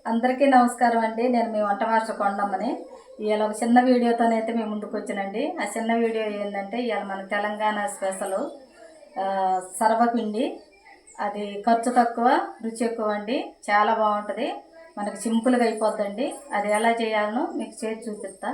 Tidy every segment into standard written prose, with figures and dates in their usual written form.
అందరికీ నమస్కారం అండి. నేను మీ వంట మాస్టర్ కొండమ్మని. ఇవాళ ఒక చిన్న వీడియోతోనైతే మేము ముందుకు వచ్చానండి. ఆ చిన్న వీడియో ఏంటంటే ఇవాళ మన తెలంగాణ స్పెషల్ సర్వపిండి. అది ఖర్చు తక్కువ, రుచి ఎక్కువ అండి. చాలా బాగుంటుంది, మనకు సింపుల్గా అయిపోద్దండి. అది ఎలా చేయాలనో మీకు చేసి చూపిస్తా.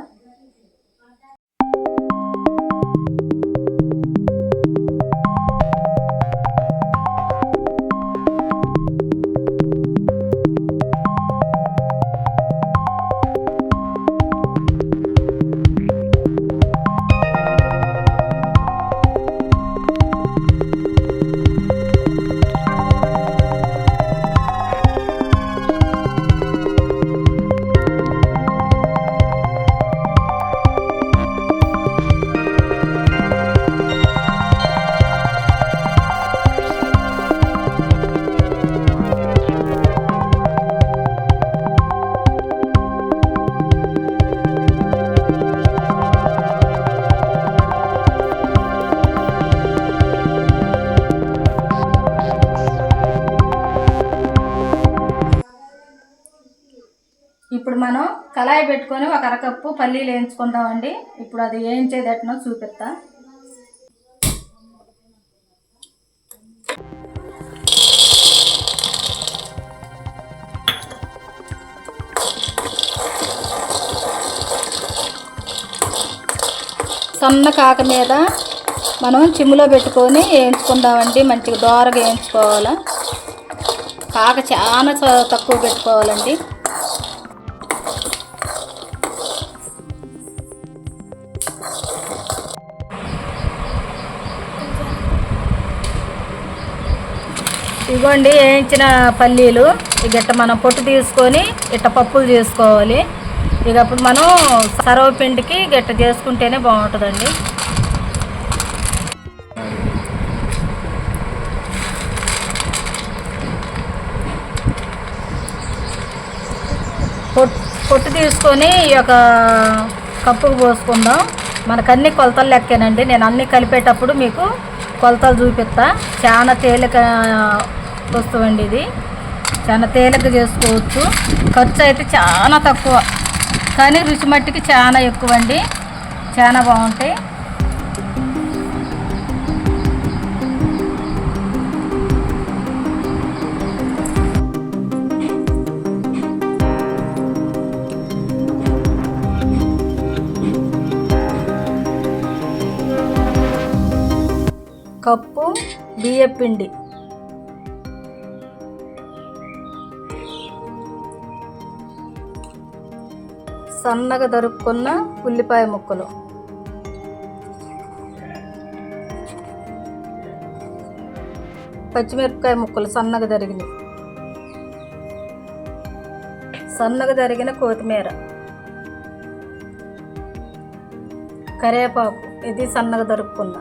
ఇప్పుడు మనం కళాయి పెట్టుకొని ఒక అరకప్పు పల్లీలు వేయించుకుందామండి. ఇప్పుడు అది వేయించేదట్నో చూపిస్తా. సన్న కాక మీద మనం చిమ్ములో పెట్టుకొని వేయించుకుందామండి. మంచిగా దోరగా వేయించుకోవాలి. కాక చాలా తక్కువ పెట్టుకోవాలండి. ఇవ్వండి వేయించిన పల్లీలు. ఇక మనం పొట్టు తీసుకొని ఇట్ట పప్పులు చేసుకోవాలి. ఇక అప్పుడు మనం సర్వపిండికి గట్ట చేసుకుంటేనే బాగుంటుందండి. పొట్టు తీసుకొని ఈ యొక్క కప్పుకు పోసుకుందాం. మనకు అన్ని కొలతలు లెక్కేనండి. నేను అన్నీ కలిపేటప్పుడు మీకు కొలతలు చూపిస్తా. చాలా తేలిక వస్తువండి ఇది. చాలా తేలిక చేసుకోవచ్చు. ఖర్చు అయితే చాలా తక్కువ, కానీ రుచి మట్టికి చాలా ఎక్కువ అండి. చాలా బాగుంటాయి. కప్పు బియ్యపిండి, సన్నగా తరుక్కున్న ఉల్లిపాయ ముక్కలు, పచ్చిమిరపకాయ ముక్కలు సన్నగా తరిగినవి, సన్నగా తరిగిన కొత్తిమీర, కరివేపాకు ఇది సన్నగా తరుక్కున్న,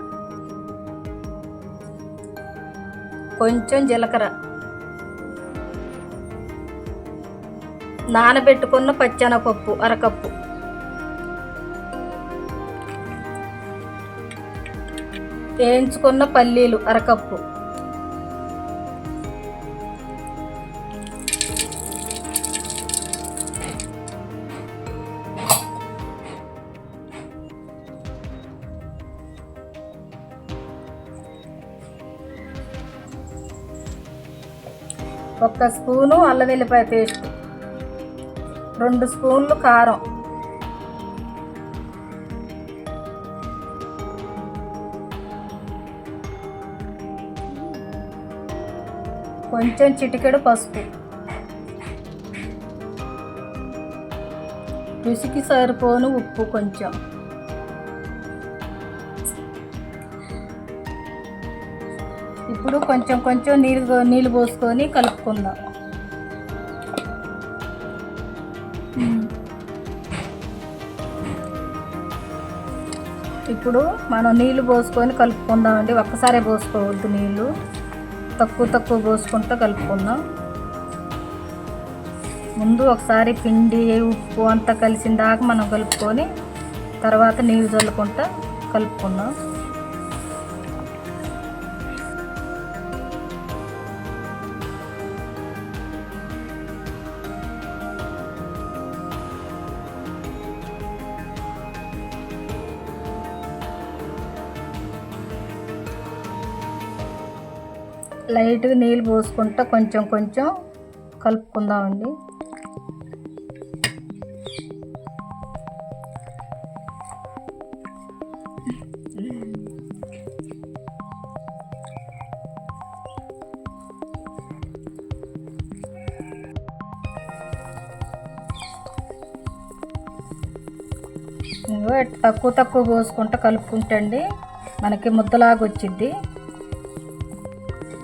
కొంచెం జీలకర్ర, నానబెట్టుకున్న పచ్చెనపప్పు అరకప్పు, వేయించుకున్న పల్లీలు అరకప్పు, ఒక స్పూను అల్లం వెల్లిపాయ పేస్ట్, 2 స్పూన్లు కారం, కొంచెం చిటికెడు పసుపు, రుచికి సరిపోను ఉప్పు కొంచెం, ఇప్పుడు కొంచెం కొంచెం నీళ్ళు పోసుకొని కలుపుకుందాం. ఇప్పుడు మనం నీళ్ళు పోసుకొని కలుపుకుందామండి. ఒక్కసారే పోసుకోవద్దు, నీళ్ళు తక్కువ పోసుకుంటూ కలుపుకుందాం. ముందు ఒకసారి పిండి ఉప్పు అంతా కలిసిన దాకా మనం కలుపుకొని తర్వాత నీళ్ళు చల్లుకుంటూ కలుపుకుందాం. లైట్గా నీళ్ళు పోసుకుంటా కొంచెం కొంచెం కలుపుకుందామండి. తక్కువ తక్కువ పోసుకుంటా కలుపుకుంటండి మనకి ముద్దలాగా వచ్చిద్ది.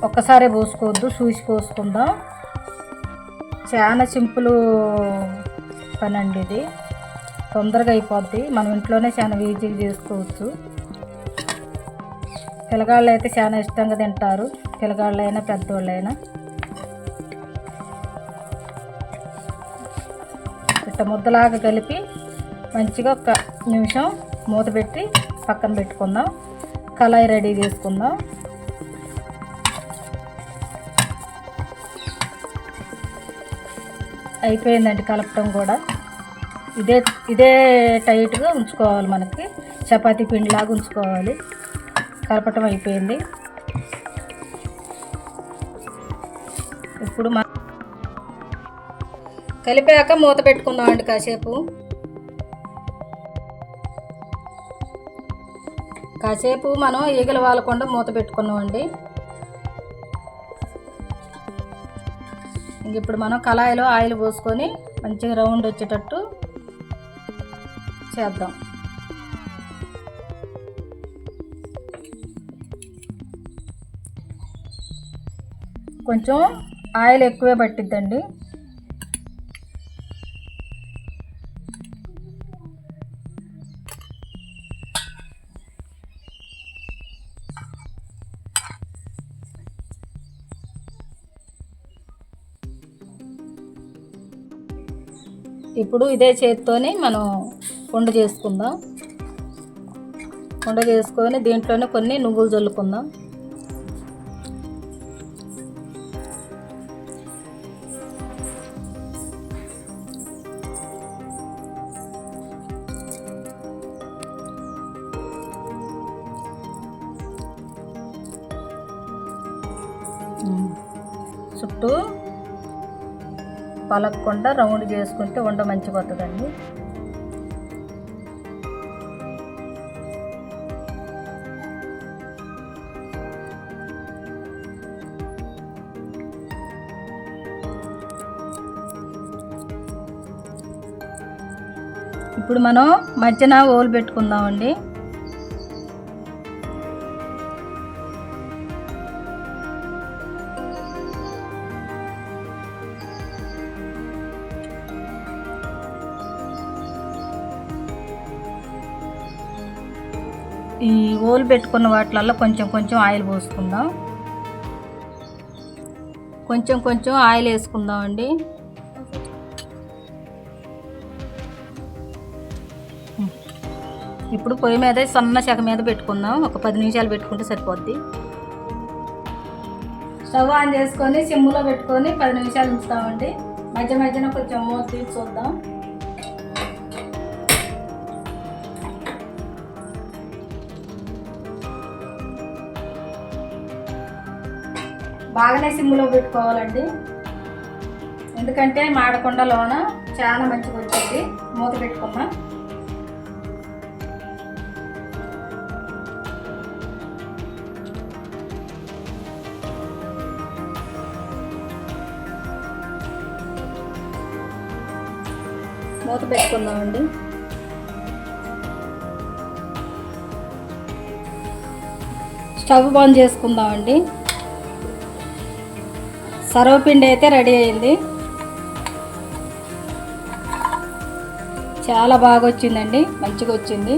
ఒక్కసారే పోసుకోవద్దు, చూసి పోసుకుందాం. చాలా సింపుల్ పని అండి ఇది, తొందరగా అయిపోద్ది. మనం ఇంట్లోనే చాలా ఈజీగా చేసుకోవచ్చు. పిల్లగాళ్ళు అయితే చాలా ఇష్టంగా తింటారు, పిల్లగాళ్ళైనా పెద్దవాళ్ళైనా. ఇట్లా ముద్దలాగా కలిపి మంచిగా 1 నిమిషం మూత పెట్టి పక్కన పెట్టుకుందాం. కళాయి రెడీ చేసుకుందాం. అయిపోయిందండి కలపటం కూడా. ఇదే టైట్గా ఉంచుకోవాలి, మనకి చపాతీ పిండిలాగా ఉంచుకోవాలి. కలపటం అయిపోయింది. ఇప్పుడు కలిపాక మూత పెట్టుకుందామండి కాసేపు మనం ఈగలు వాలకుండా మూత పెట్టుకున్నామండి. ఇంక ఇప్పుడు మనం కళాయిలో ఆయిల్ పోసుకొని మంచిగా రౌండ్ వచ్చేటట్టు చేద్దాం. కొంచెం ఆయిల్ ఎక్కువే పట్టిద్దండి. ఇప్పుడు ఇదే చేతితోని మనం ఉండ చేసుకుందాం. ఉండ చేసుకొని దీంట్లోనే కొన్ని నువ్వులు చల్లుకుందాం. చుట్టూ పలకకుండా రౌండ్ చేసుకుంటే ఉండ మంచిగా వస్తుందండి. ఇప్పుడు మనం మధ్యన ఓలు పెట్టుకుందామండి. ఈ ఓలు పెట్టుకున్న వాటిలలో కొంచెం కొంచెం ఆయిల్ పోసుకుందాం. కొంచెం కొంచెం ఆయిల్ వేసుకుందామండి. ఇప్పుడు పొయ్యి మీద సన్న చెక్క మీద పెట్టుకుందాం. ఒక 10 నిమిషాలు పెట్టుకుంటే సరిపోద్ది. స్టవ్ ఆన్ చేసుకొని సిమ్లో పెట్టుకొని 10 నిమిషాలు ఉంచుతామండి. మధ్య మధ్యన కొంచెం మూత తీసి చూద్దాం. బాగానే సిమ్లో పెట్టుకోవాలండి, ఎందుకంటే మాడకుండా లోన చాలా మంచిగా వచ్చింది. మూత పెట్టుకున్నా. మూత పెట్టుకుందామండి. స్టవ్ బంద్ చేసుకుందామండి. సర్వపిండి అయితే రెడీ అయింది. చాలా బాగా వచ్చిందండి, మంచిగా వచ్చింది.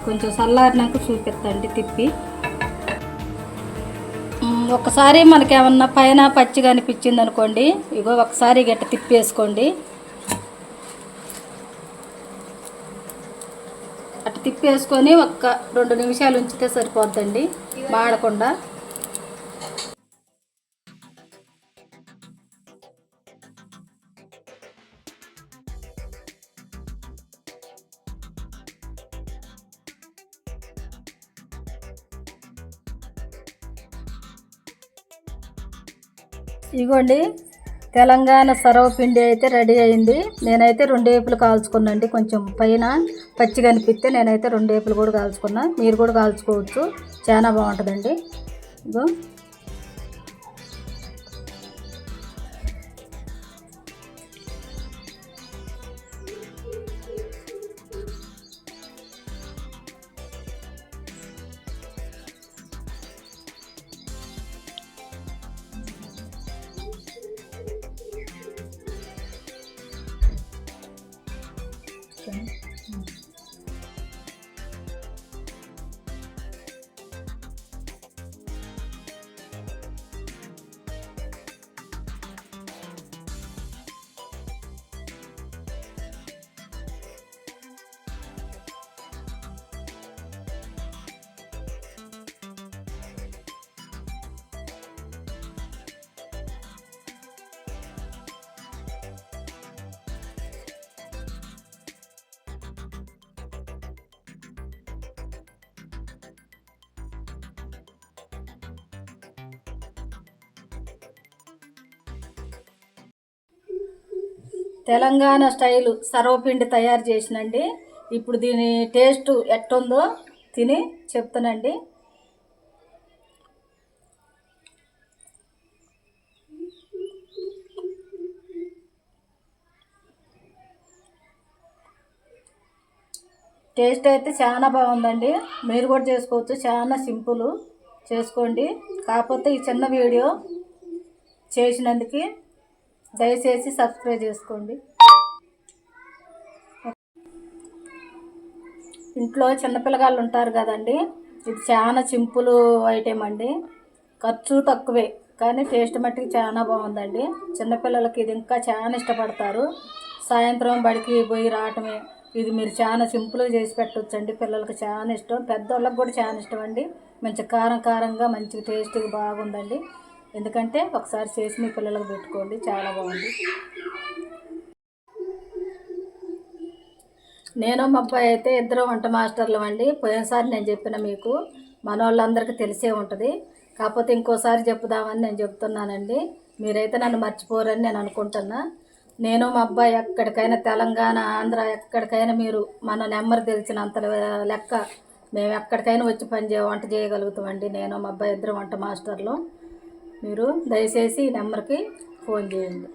కొంచెం చల్లారినాక చూపిస్తాండి తిప్పి. ఒకసారి మనకి ఏమన్నా పైన పచ్చిగా అనిపించింది అనుకోండి, ఇగో ఒకసారి గట్ట తిప్పేసుకోండి. అట్లా తిప్పేసుకొని 1-2 నిమిషాలు ఉంచితే సరిపోద్దండి, మాడకుండా. ఇగోండి తెలంగాణ సర్వపిండి అయితే రెడీ అయింది. నేనైతే 2 వేపులు కాల్చుకున్నాండి. కొంచెం పైన పచ్చిగా అనిపిస్తే నేనైతే 2 వేపులు కూడా కాల్చుకున్నా. మీరు కూడా కాల్చుకోవచ్చు, చాలా బాగుంటుందండి. ఇగో తెలంగాణ స్టైలు సర్వపిండి తయారు చేసినండి. ఇప్పుడు దీని టేస్ట్ ఎట్టుందో తిని చెప్తానండి. టేస్ట్ అయితే చాలా బాగుందండి. మీరు కూడా చేసుకోవచ్చు, చాలా సింపుల్, చేసుకోండి. కాకపోతే ఈ చిన్న వీడియో చేసినందుకు దయచేసి సబ్స్క్రైబ్ చేసుకోండి. ఇంట్లో చిన్నపిల్లగాళ్ళు ఉంటారు కదండి, ఇది చాలా సింపుల్ ఐటెం అండి. ఖర్చు తక్కువే కానీ టేస్ట్ మట్టుకు చాలా బాగుందండి. చిన్నపిల్లలకి ఇది ఇంకా చాలా ఇష్టపడతారు. సాయంత్రం బడికి పోయి రావటమే ఇది మీరు చాలా సింపుల్గా చేసి పెట్టవచ్చండి. పిల్లలకి చాలా ఇష్టం, పెద్దవాళ్ళకి కూడా చాలా ఇష్టం అండి. మంచి కారం కారంగా మంచి టేస్ట్గా బాగుందండి. ఎందుకంటే ఒకసారి చేసి మీ పిల్లలకు పెట్టుకోండి, చాలా బాగుంది. నేను మా అబ్బాయి అయితే ఇద్దరు వంట మాస్టర్లు అండి. పోయినసారి నేను చెప్పిన మీకు మన వాళ్ళందరికీ తెలిసే ఉంటుంది. కాకపోతే ఇంకోసారి చెప్పుదామని నేను చెప్తున్నానండి. మీరైతే నన్ను మర్చిపోరని నేను అనుకుంటున్నా. నేను మా అబ్బాయి ఎక్కడికైనా తెలంగాణ, ఆంధ్ర ఎక్కడికైనా మీరు మన నెంబర్ తెలిసినంత లెక్క మేము ఎక్కడికైనా వచ్చి వంట చేయగలుగుతామండి. నేను మా అబ్బాయి ఇద్దరు వంట మాస్టర్లు. మీరు దయచేసి ఈ నెంబర్కి ఫోన్ చేయండి.